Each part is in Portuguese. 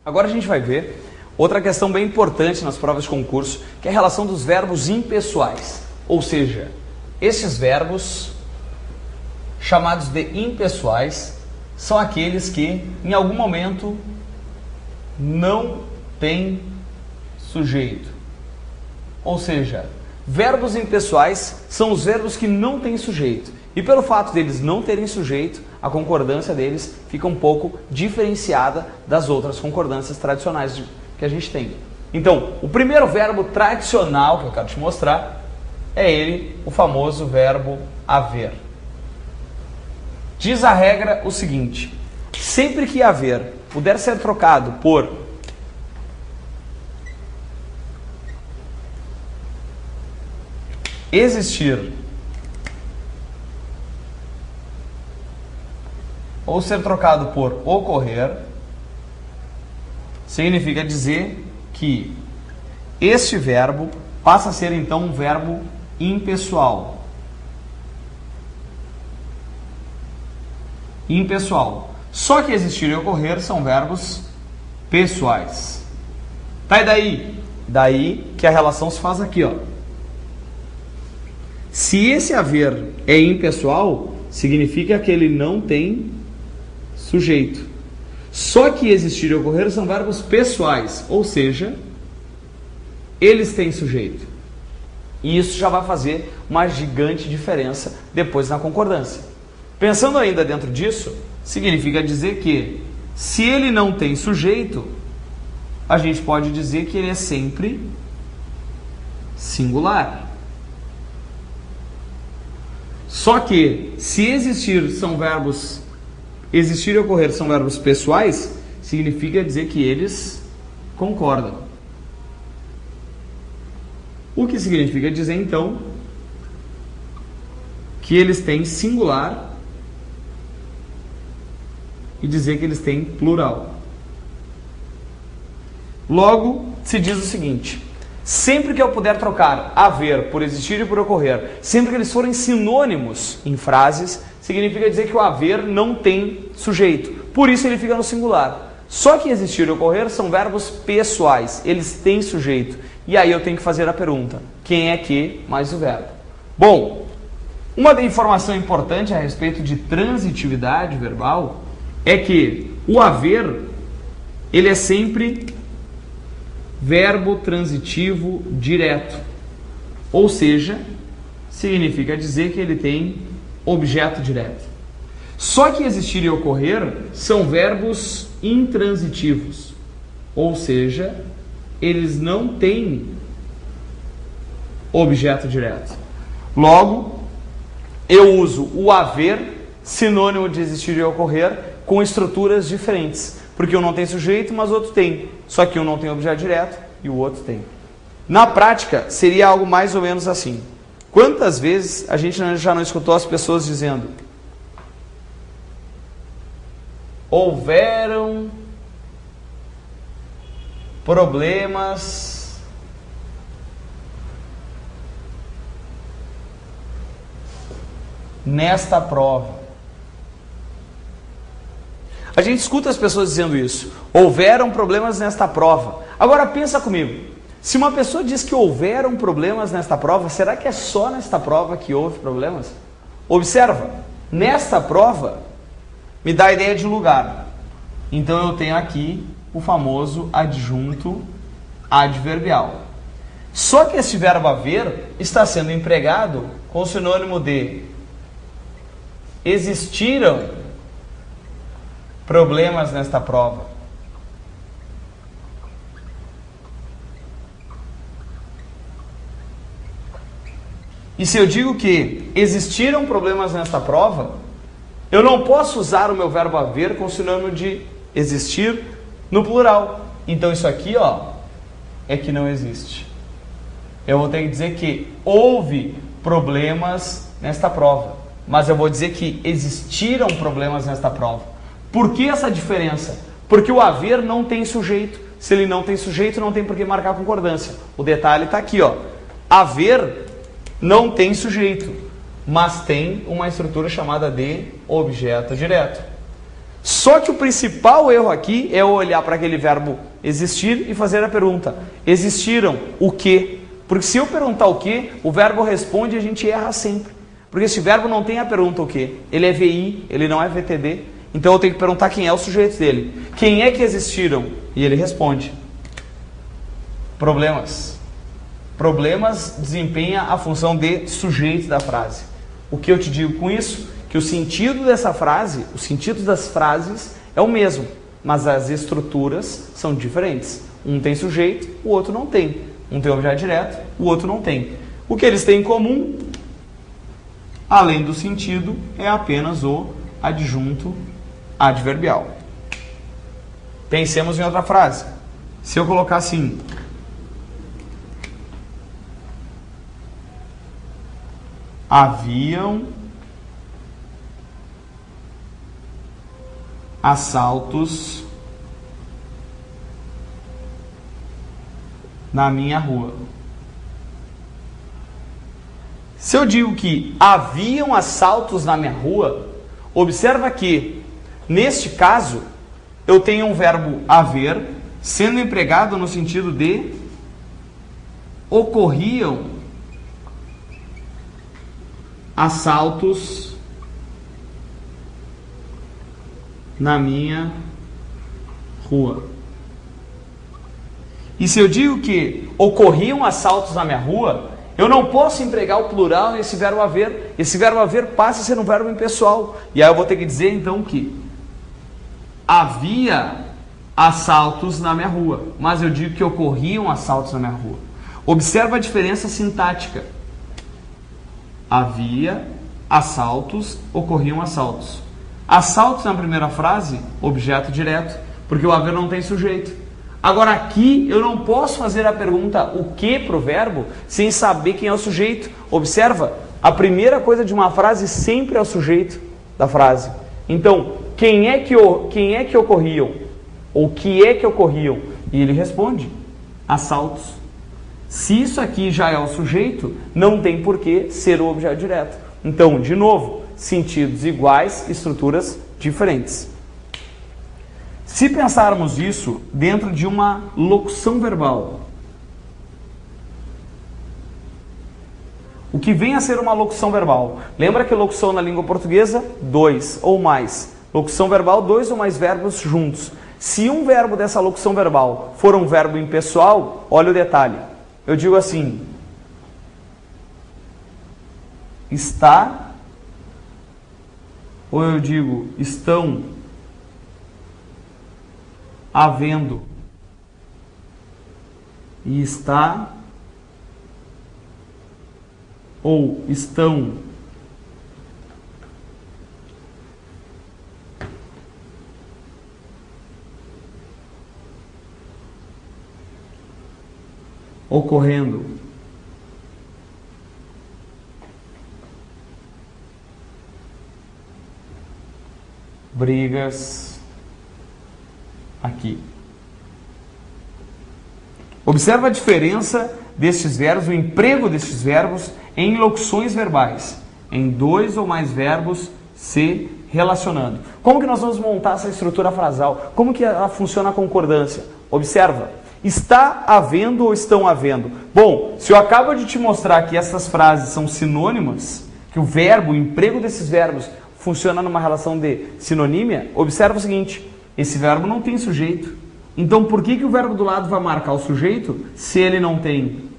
Agora a gente vai ver outra questão bem importante nas provas de concurso, que é a relação dos verbos impessoais. Ou seja, esses verbos chamados de impessoais são aqueles que em algum momento não têm sujeito. Ou seja, verbos impessoais são os verbos que não têm sujeito. E pelo fato deles não terem sujeito, a concordância deles fica um pouco diferenciada das outras concordâncias tradicionais que a gente tem. Então, o primeiro verbo tradicional que eu quero te mostrar é ele, o famoso verbo haver. Diz a regra o seguinte: sempre que haver puder ser trocado por existir ou ser trocado por ocorrer, significa dizer que este verbo passa a ser então um verbo impessoal. Impessoal. Só que existir e ocorrer são verbos pessoais. Tá, e daí? Daí que a relação se faz aqui, ó. Se esse haver é impessoal, significa que ele não tem sujeito. Só que existir e ocorrer são verbos pessoais, ou seja, eles têm sujeito. E isso já vai fazer uma gigante diferença depois na concordância. Pensando ainda dentro disso, significa dizer que se ele não tem sujeito, a gente pode dizer que ele é sempre singular. Só que se existir e ocorrer são verbos pessoais, significa dizer que eles concordam. O que significa dizer então que eles têm singular e dizer que eles têm plural. Logo, se diz o seguinte: sempre que eu puder trocar haver por existir e por ocorrer, sempre que eles forem sinônimos em frases, significa dizer que o haver não tem sujeito. Por isso ele fica no singular. Só que existir e ocorrer são verbos pessoais. Eles têm sujeito. E aí eu tenho que fazer a pergunta: quem é que mais o verbo? Bom, uma informação importante a respeito de transitividade verbal é que o haver, ele é sempre verbo transitivo direto. Ou seja, significa dizer que ele tem objeto direto. Só que existir e ocorrer são verbos intransitivos. Ou seja, eles não têm objeto direto. Logo, eu uso o haver, sinônimo de existir e ocorrer, com estruturas diferentes. Porque um não tem sujeito, mas o outro tem. Só que um não tem objeto direto e o outro tem. Na prática, seria algo mais ou menos assim. Quantas vezes a gente já não escutou as pessoas dizendo: houveram problemas nesta prova. A gente escuta as pessoas dizendo isso. Houveram problemas nesta prova. Agora pensa comigo. Se uma pessoa diz que houveram problemas nesta prova, será que é só nesta prova que houve problemas? Observa, nesta prova me dá a ideia de lugar. Então eu tenho aqui o famoso adjunto adverbial. Só que esse verbo haver está sendo empregado com o sinônimo de existiram problemas nesta prova. E se eu digo que existiram problemas nesta prova, eu não posso usar o meu verbo haver com o sinônimo de existir no plural. Então isso aqui, ó, é que não existe. Eu vou ter que dizer que houve problemas nesta prova, mas eu vou dizer que existiram problemas nesta prova. Por que essa diferença? Porque o haver não tem sujeito. Se ele não tem sujeito, não tem por que marcar concordância. O detalhe está aqui, ó. Haver não tem sujeito. mas tem uma estrutura chamada de objeto direto. Só que o principal erro aqui é olhar para aquele verbo existir e fazer a pergunta: existiram o quê? Porque se eu perguntar o quê, o verbo responde e a gente erra sempre. Porque esse verbo não tem a pergunta o quê? Ele é VI, ele não é VTD. Então eu tenho que perguntar quem é o sujeito dele. Quem é que existiram? E ele responde. Problemas. Problemas desempenha a função de sujeito da frase. O que eu te digo com isso? Que o sentido dessa frase, o sentido das frases é o mesmo, mas as estruturas são diferentes. Um tem sujeito, o outro não tem. Um tem objeto direto, o outro não tem. O que eles têm em comum, além do sentido, é apenas o adjunto adverbial. Pensemos em outra frase. Se eu colocar assim: haviam assaltos na minha rua. Se eu digo que haviam assaltos na minha rua, observa que, neste caso, eu tenho um verbo haver sendo empregado no sentido de ocorriam assaltos na minha rua. E se eu digo que ocorriam assaltos na minha rua, eu não posso empregar o plural nesse verbo haver. Esse verbo haver passa a ser um verbo impessoal. E aí eu vou ter que dizer então que havia assaltos na minha rua, mas eu digo que ocorriam assaltos na minha rua. Observa a diferença sintática. Havia assaltos, ocorriam assaltos. Assaltos na primeira frase, objeto direto, porque o haver não tem sujeito. Agora aqui eu não posso fazer a pergunta o que para o verbo sem saber quem é o sujeito. Observa, a primeira coisa de uma frase sempre é o sujeito da frase. Então, quem é que ocorriam? Ou que é que ocorriam? E ele responde: assaltos. Se isso aqui já é o sujeito, não tem por que ser o objeto direto. Então, de novo, sentidos iguais, estruturas diferentes. Se pensarmos isso dentro de uma locução verbal, o que vem a ser uma locução verbal? Lembra que locução na língua portuguesa? Dois ou mais. Locução verbal, dois ou mais verbos juntos. Se um verbo dessa locução verbal for um verbo impessoal, olha o detalhe. Eu digo assim: está, ou eu digo estão havendo, e está, ou estão ocorrendo. Brigas aqui. Observa a diferença destes verbos, o emprego destes verbos em locuções verbais, em dois ou mais verbos se relacionando. Como que nós vamos montar essa estrutura frasal? Como que ela funciona a concordância? Observa. Está havendo ou estão havendo? Bom, se eu acabo de te mostrar que essas frases são sinônimas, que o verbo, o emprego desses verbos funciona numa relação de sinonímia, observa o seguinte: esse verbo não tem sujeito. Então por que o verbo do lado vai marcar o sujeito se ele não tem?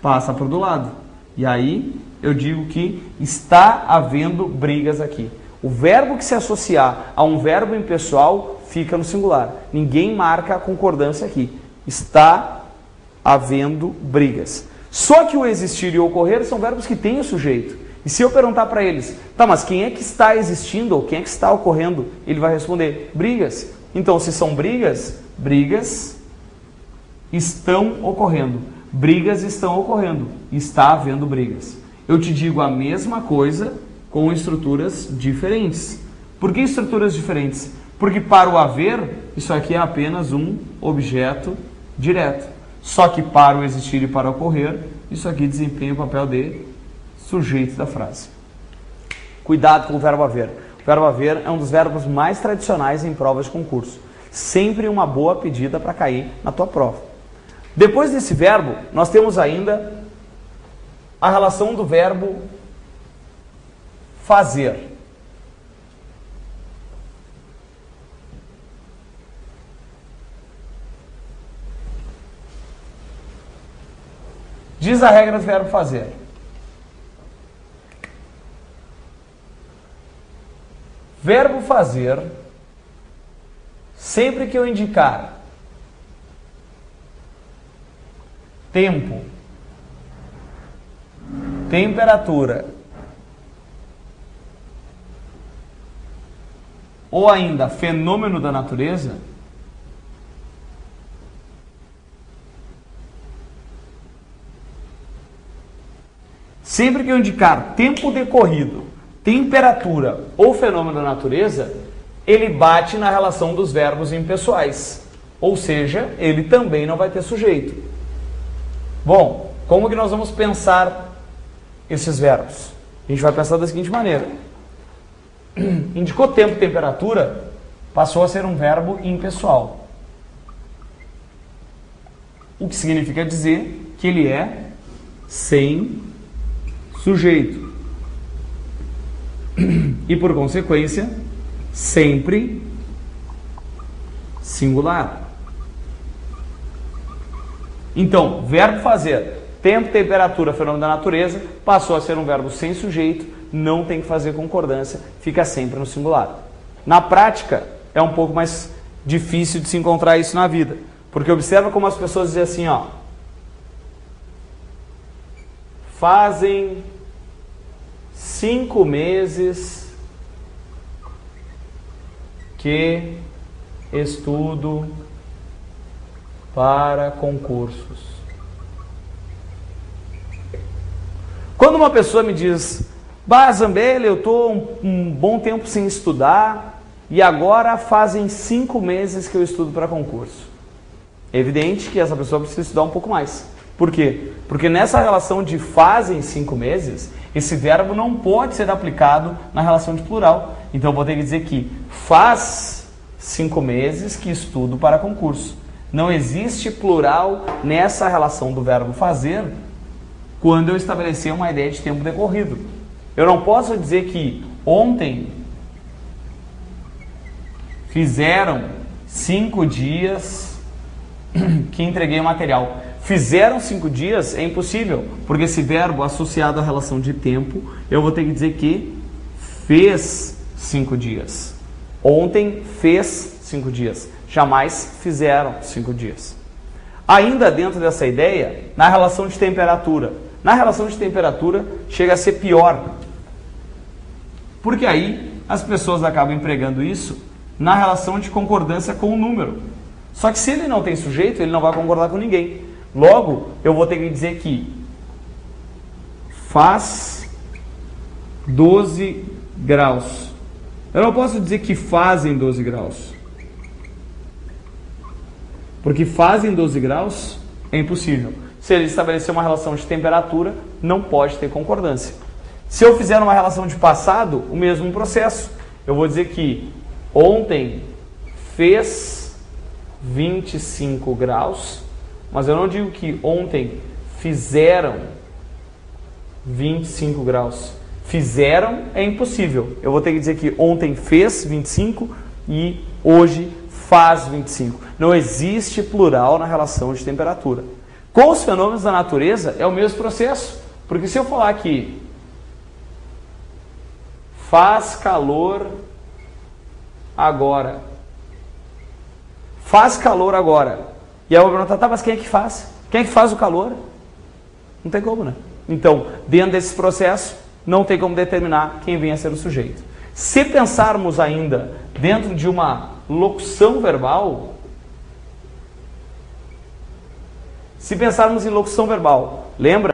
Passa para o do lado. E aí eu digo que está havendo brigas aqui. O verbo que se associar a um verbo impessoal fica no singular. Ninguém marca a concordância aqui. Está havendo brigas. Só que o existir e o ocorrer são verbos que têm o sujeito. E se eu perguntar para eles: tá, mas quem é que está existindo ou quem é que está ocorrendo? Ele vai responder: brigas. Então, se são brigas, brigas estão ocorrendo. Brigas estão ocorrendo. Está havendo brigas. Eu te digo a mesma coisa com estruturas diferentes. Por que estruturas diferentes? Porque para o haver, isso aqui é apenas um objeto direto. Só que para o existir e para o ocorrer, isso aqui desempenha o papel de sujeito da frase. Cuidado com o verbo haver. O verbo haver é um dos verbos mais tradicionais em provas de concurso. Sempre uma boa pedida para cair na tua prova. Depois desse verbo, nós temos ainda a relação do verbo fazer. Diz a regra do verbo fazer. Verbo fazer, sempre que eu indicar tempo, temperatura ou ainda fenômeno da natureza, sempre que eu indicar tempo decorrido, temperatura ou fenômeno da natureza, ele bate na relação dos verbos impessoais. Ou seja, ele também não vai ter sujeito. Bom, como que nós vamos pensar esses verbos? A gente vai pensar da seguinte maneira. Indicou tempo, temperatura, passou a ser um verbo impessoal. O que significa dizer que ele é sem sujeito. E por consequência, sempre singular. Então, verbo fazer, tempo, temperatura, fenômeno da natureza, passou a ser um verbo sem sujeito, não tem que fazer concordância, fica sempre no singular. Na prática, é um pouco mais difícil de se encontrar isso na vida, porque observa como as pessoas dizem assim, ó, fazem 5 meses que estudo para concursos. Quando uma pessoa me diz, bah, Zambelli, eu estou um bom tempo sem estudar e agora fazem 5 meses que eu estudo para concurso. É evidente que essa pessoa precisa estudar um pouco mais. Por quê? Porque nessa relação de fazem 5 meses, esse verbo não pode ser aplicado na relação de plural. Então eu vou ter que dizer que faz 5 meses que estudo para concurso. Não existe plural nessa relação do verbo fazer quando eu estabelecer uma ideia de tempo decorrido. Eu não posso dizer que ontem fizeram 5 dias que entreguei o material. Fizeram 5 dias é impossível, porque esse verbo associado à relação de tempo, eu vou ter que dizer que fez 5 dias. Ontem fez 5 dias. Jamais fizeram 5 dias. Ainda dentro dessa ideia, na relação de temperatura. Na relação de temperatura, chega a ser pior. Porque aí as pessoas acabam empregando isso na relação de concordância com o número. Só que se ele não tem sujeito, ele não vai concordar com ninguém. Logo, eu vou ter que dizer que faz 12 graus. Eu não posso dizer que fazem 12 graus. Porque fazem 12 graus é impossível. Se ele estabelecer uma relação de temperatura, não pode ter concordância. Se eu fizer uma relação de passado, o mesmo processo. Eu vou dizer que ontem fez 25 graus, mas eu não digo que ontem fizeram 25 graus. Fizeram é impossível. Eu vou ter que dizer que ontem fez 25 e hoje faz 25. Não existe plural na relação de temperatura. Com os fenômenos da natureza é o mesmo processo. Porque se eu falar que faz calor agora. Faz calor agora. E aí eu vou perguntar, tá, mas quem é que faz? Quem é que faz o calor? Não tem como, né? Então, dentro desse processo, não tem como determinar quem vem a ser o sujeito. Se pensarmos ainda dentro de uma locução verbal, se pensarmos em locução verbal, lembra?